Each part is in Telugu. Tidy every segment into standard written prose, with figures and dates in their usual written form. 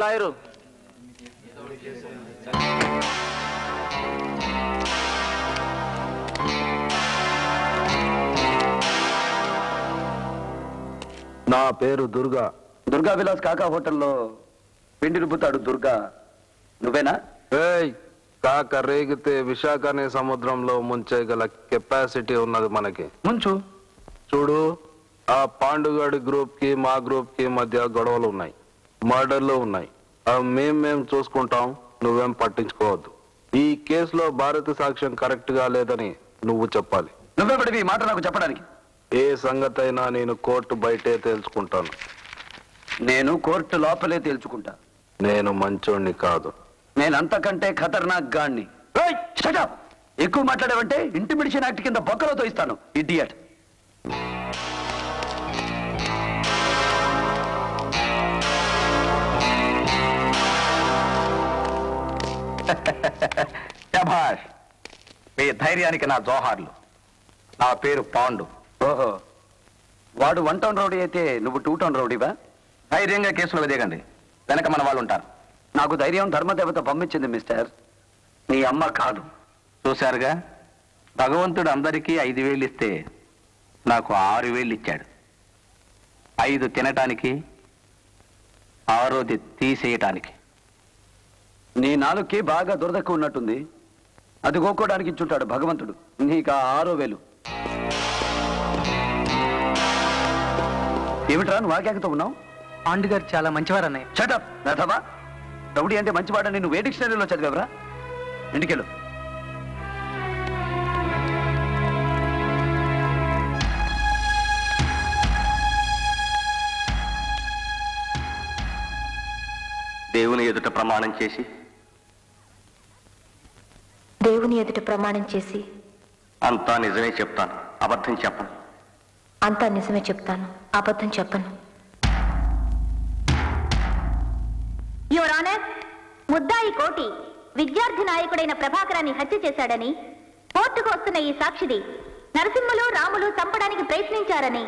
లాయరు. నా పేరు దుర్గా. దుర్గా విలాస్ కాకా హోటల్లో పిండి రుబ్బుతాడు దుర్గా, నువ్వేనా? ఏయ్, కాక రేగితే విశాఖని సముద్రంలో ముంచేయగల కెపాసిటీ ఉన్నది మనకి. ముంచు. చూడు, ఆ పాండుగాడి గ్రూప్ కి మా గ్రూప్ కి మధ్య గొడవలు ఉన్నాయి, మర్డర్లు ఉన్నాయి. అవి మేం చూసుకుంటాం, నువ్వేం పట్టించుకోవద్దు. ఈ కేసులో భారత సాక్ష్యం కరెక్ట్ గా లేదని నువ్వు చెప్పాలి. నువ్వెవడివి ఈ మాట నాకు చెప్పడానికి? ఏ సంగతి అయినా నేను కోర్టు బయటే తేల్చుకుంటాను. నేను కోర్టు లోపలే తేల్చుకుంటా. నేను మంచోణ్ణి కాదు. నేనంతకంటే ఖతర్నాక్ గాణ్ణి. ఎక్కువ మాట్లాడావంటే ఇంటిమిడిషన్ యాక్ట్ కింద బొక్కలో తోయిస్తాను, ఇడియట్. శభాష్, మీ ధైర్యానికి నా జోహార్లు. నా పేరు పాండు. ఓహో, వాడు 1 టౌన్ రౌడీ అయితే నువ్వు 2 టౌన్ రౌడీవా? ధైర్యంగా కేసులో వెదగండి, వెనక మన వాళ్ళు ఉంటారు. నాకు ధైర్యం ధర్మదేవత పంపించింది మిస్టర్, నీ అమ్మ కాదు. చూశారుగా, భగవంతుడు అందరికీ 5,000 ఇస్తే నాకు 6,000 ఇచ్చాడు. 5 తినటానికి, 6ది తీసేయటానికి. నీ నాలుగుకి బాగా దురదకు ఉన్నట్టుంది. అది గోక్కోడానికి ఇచ్చుంటాడు భగవంతుడు నీకు 6,000. ఏమిట్రా నువ్వు వాక్యాకతో ఉన్నావు? పాండు గారు చాలా మంచివారన్నయ్య. షటప్ రథమా. రౌడీ అంటే మంచివాడని నువ్వు ఏ డిక్షనరీలో చదివావురా? ఇంటికెళ్ళు. దేవుని ఎదుట ప్రమాణం చేసి అంతా నిజమే చెప్తాను, అబద్ధం చెప్పను. అంతా నిజమే చెప్తాను, అబద్ధం చెప్పను. యువర్ ఆనర్, ముద్దాయి కోటి విద్యార్థి నాయకుడైన ప్రభాకరాన్ని హత్య చేశాడని కోర్టుకు వస్తున్న ఈ సాక్షిది నరసింహులు రాములు చంపడానికి ప్రయత్నించారని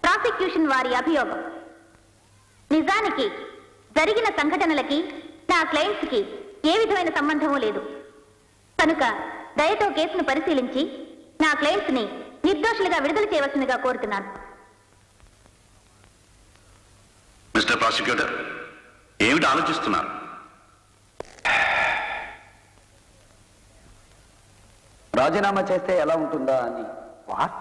ప్రాసిక్యూషన్ వారి అభియోగం. నిజానికి జరిగిన సంఘటనలకి నా క్లయింట్స్ కి ఏ విధమైన సంబంధమూ లేదు కనుక దయతో కేసును పరిశీలించి నా క్లయింట్స్ ని నిర్దోషులుగా విడుదల చేయవలసిందిగా కోరుతున్నాను. మిస్టర్ ప్రాసిక్యూటర్, ఏమిటి ఆలోచిస్తున్నారు? రాజీనామా చేస్తే ఎలా ఉంటుందా అని. వాట్?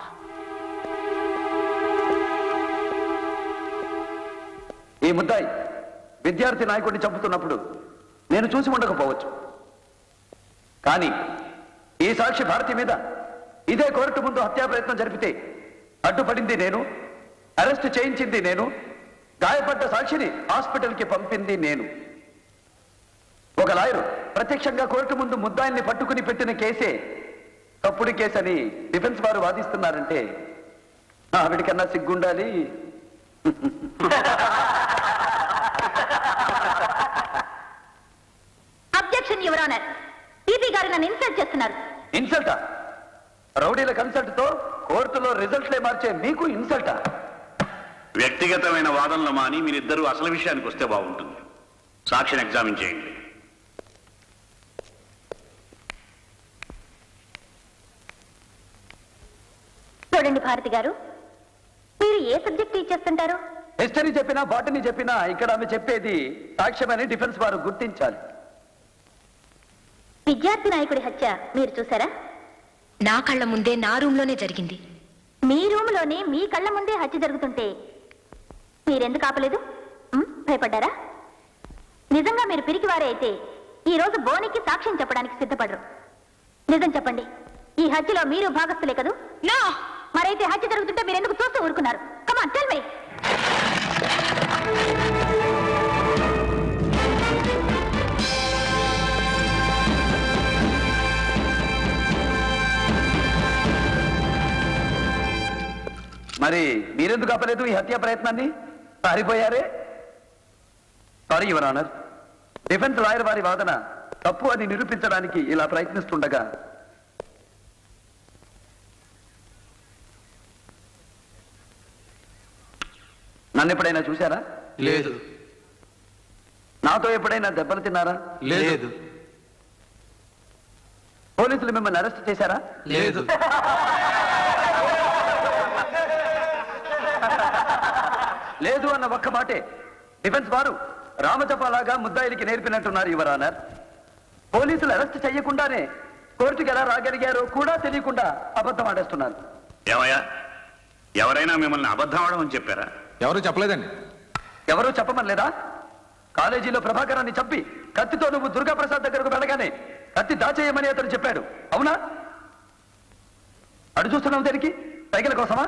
ఈ ముద్దాయి విద్యార్థి నాయకుడిని చంపుతున్నప్పుడు నేను చూసి ఉండకపోవచ్చు, కానీ ఈ సాక్షి భారతి మీద ఇదే కోర్టు ముందు హత్యా ప్రయత్నం జరిపితే అడ్డుపడింది నేను, అరెస్ట్ చేయించింది నేను, గాయపడ్డ సాక్షిని హాస్పిటల్కి పంపింది నేను. ఒక లాయరు ప్రత్యక్షంగా కోర్టు ముందు ముద్దాయిల్ని పట్టుకుని పెట్టిన కేసే తప్పుడు కేసని డిఫెన్స్ వారు వాదిస్తున్నారంటే ఆవిడికన్నా సిగ్గుండాలి. అబ్జెక్షన్ యువర్ ఆనర్, పీపీ గారు నన్ను ఇన్సల్ట్ చేస్తున్నారు. ఇన్సల్టా? రౌడీల కన్సల్ట్ తో కోర్టులో రిజల్ట్లే మార్చే మీకు ఇన్సల్టా? వ్యక్తిగతమైన వాదనలు మాని మీరిద్దరూ అసలు విషయానికి వస్తే బాగుంటుంది. సాక్షిని ఎగ్జామిన్ చేయండి. చూడండి భారతి గారు, మీరు ఏ సబ్జెక్ట్ టీచ్ చేస్తుంటారు? హిస్టరీ చెప్పినా బాటనీ చెప్పినా ఇక్కడ ఆమె చెప్పేది సాక్ష్యమని డిఫెన్స్ వారు గుర్తించాలి. విద్యార్థి నాయకుడి హత్య మీరు చూసారా? నా కళ్ళ ముందే నా రూమ్లోనే జరిగింది. మీ రూమ్లోనే మీ కళ్ళ ముందే హత్య జరుగుతుంటే మీరెందుకు ఆపలేదు? భయపడ్డారా? నిజంగా మీరు పిరికివారే అయితే ఈ రోజు బోనికి సాక్ష్యం చెప్పడానికి సిద్ధపడరు. నిజం చెప్పండి, ఈ హత్యలో మీరు భాగస్థులే కదూ? నో. మరైతే హత్య జరుగుతుంటే మీరు ఎందుకు చూస్తూ ఊరుకున్నారు? Come on, tell me. మరి మీరెందుకు ఆపలేదు ఈ హత్యా ప్రయత్నాన్ని? పారిపోయారే? Sorry your honour, defence lawyer వారి వాదన తప్పు అని నిరూపించడానికి ఇలా ప్రయత్నిస్తుండగా నన్ను ఎప్పుడైనా చూశారా? లేదు. నా నాతో ఎప్పుడైనా దెబ్బలు తిన్నారా? లేదు. పోలీసులు మిమ్మల్ని అరెస్ట్ చేశారా? లేదు. లేదు అన్న ఒక్క మాటే డిఫెన్స్ వారు రామజపాలాగా ముద్దాయిలకి నేర్పినట్టున్నారు యువర్ ఆనర్. పోలీసులు అరెస్ట్ చెయ్యకుండానే కోర్టుకి ఎలా రాగలిగారో కూడా తెలియకుండా అబద్ధం ఆడేస్తున్నారు. ఏమయ్యా, ఎవరైనా మిమ్మల్ని అబద్ధం ఆడమని చెప్పారా? ఎవరు చెప్పలేదండి. ఎవరూ చెప్పమనలేదా? కాలేజీలో ప్రభాకరాన్ని చంపి కత్తితో నువ్వు దుర్గాప్రసాద్ దగ్గరకు వెళ్ళగానే కత్తి దాచేయమని అతను చెప్పాడు, అవునా? అడు చూస్తున్నావు దేనికి? సైకిల్ కోసమా?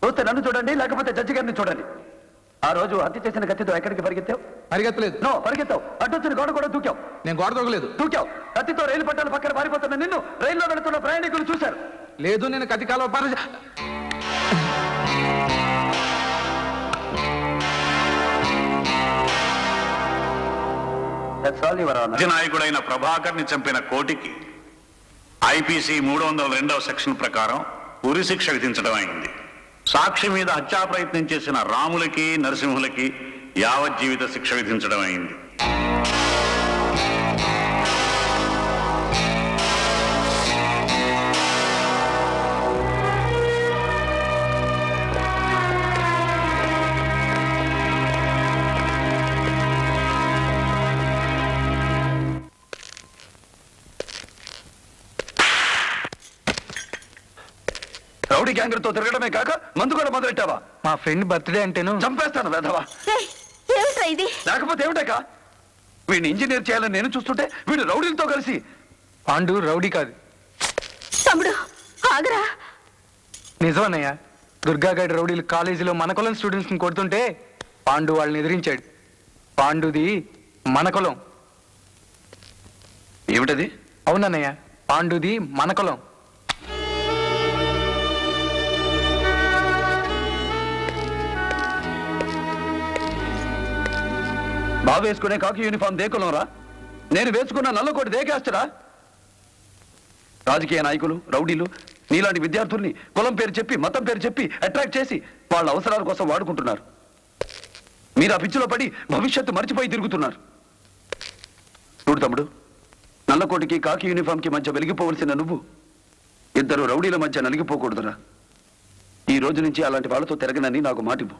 చూస్తే నన్ను చూడండి, లేకపోతే జడ్జి గారిని చూడండి. ఆ రోజు హత్య చేసిన కత్తితో ఎక్కడికి పరిగెత్తావు? పరిగెత్తలేదు. నో, పరిగెత్తావు. అడ్డు వచ్చిన గోడ కూడా దూకావు. నేను గోడ దూకలేదు. దూకావు. కత్తితో రైలు పట్టాల పక్కన పారిపోతున్న నిన్ను రైల్లో వెళుతున్న ప్రయాణికులు చూశారు. లేదు, నేను కత్తి కాలువ నాయకుడైన ప్రభాకర్ ని చంపిన కోటికి ఐపీసీ 302వ సెక్షన్ ప్రకారం ఉరి శిక్ష విధించడం అయింది. సాక్షి మీద హత్యా ప్రయత్నం చేసిన రాములకి నరసింహులకి యావజ్జీవిత శిక్ష విధించడం అయింది. రౌడీ గ్యాంగ్లతో తిరగడమే కాక మందు కూడా మొదలెట్టావా? మా ఫ్రెండ్ బర్త్డే అంటేను చంపేస్తాను వేధవా. ఇది లేకపోతే ఏమిటాక? వీడిని ఇంజనీర్ చేయాలని నేను చూస్తుంటే వీడు రౌడీలతో కలిసి. పాండు రౌడీ కాదు. తమ్ముడు ఆగరా. నిజమన్నయ్య, దుర్గాగడ్ రౌడీలు కాలేజీలో మన కులం స్టూడెంట్స్ ని కొడుతుంటే పాండు వాళ్ళని ఎదిరించాడు. పాండుది మన కులం. ఏమిటది? అవునన్నయ్య, పాండుది మన కులం. బాబు వేసుకునే కాకి యూనిఫామ్ దేకులంరా, నేను వేసుకున్న నల్లకోటి దేకేస్తారా? రాజకీయ నాయకులు రౌడీలు నీలాంటి విద్యార్థుల్ని కులం పేరు చెప్పి మతం పేరు చెప్పి అట్రాక్ట్ చేసి వాళ్ళ అవసరాల కోసం వాడుకుంటున్నారు. మీరు ఆ పిచ్చిలో పడి భవిష్యత్తు మర్చిపోయి తిరుగుతున్నారు. చూడు తమ్ముడు, నల్లకోటికి కాకి యూనిఫామ్ కి మధ్య వెలిగిపోవలసిన నువ్వు ఇద్దరు రౌడీల మధ్య నలిగిపోకూడదురా. ఈ రోజు నుంచి అలాంటి వాళ్ళతో తిరగనని నాకు మాటివ్వు.